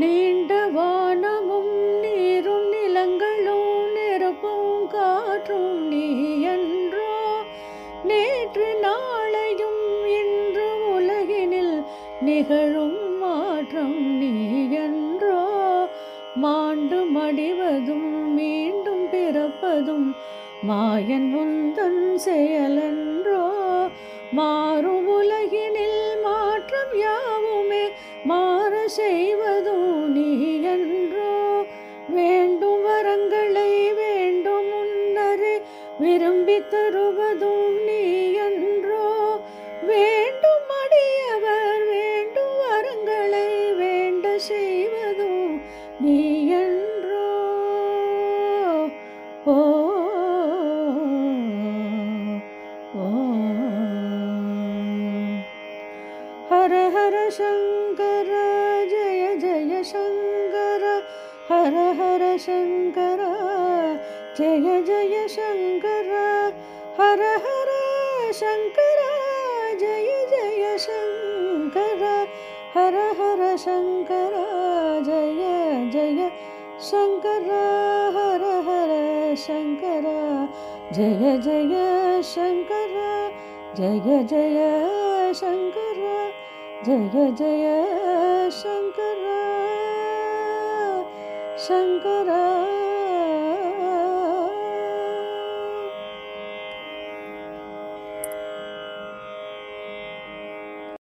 நீண்ட வானமும் நீரும் நிலங்களும் நெருப்பும் காற்றும் நீ என்றோ. நேற்று நாளையும் இன்று உலகினில் நிகழும் மாற்றம் நீ என்றோ. மாண்டு மடிவதும் மீண்டும் பிறப்பதும் மாயன் உந்தன் செயலென்றோ. மாறும் உலகினில் மாற்றம் யாவுமே மாற செய்வதும் நீ என்றோ. வேண்டும் வரங்களை வேண்டும் முன்னரே விரும்பி தருவதும் நீ என்றோ. வேண்டும் அடியவர் வேண்டும் வரங்களை வேண்ட செய்வதும் நீ என்றோ. ஓ ஹர ஹர சங்கர ஜய ஜய சங்கர. ஹர ஹர சங்கர ஜய ஜய சங்கர. ஹர ஹர சங்கர ஜய ஜய சங்கர. ஹர ஹர சங்கர ஜய ஜய சங்கர. ஹர ஹர சங்கர ஜய ஜய சங்கர. ஜய ஜய சங்கர ஜய ஜய சங்கர. சங்கர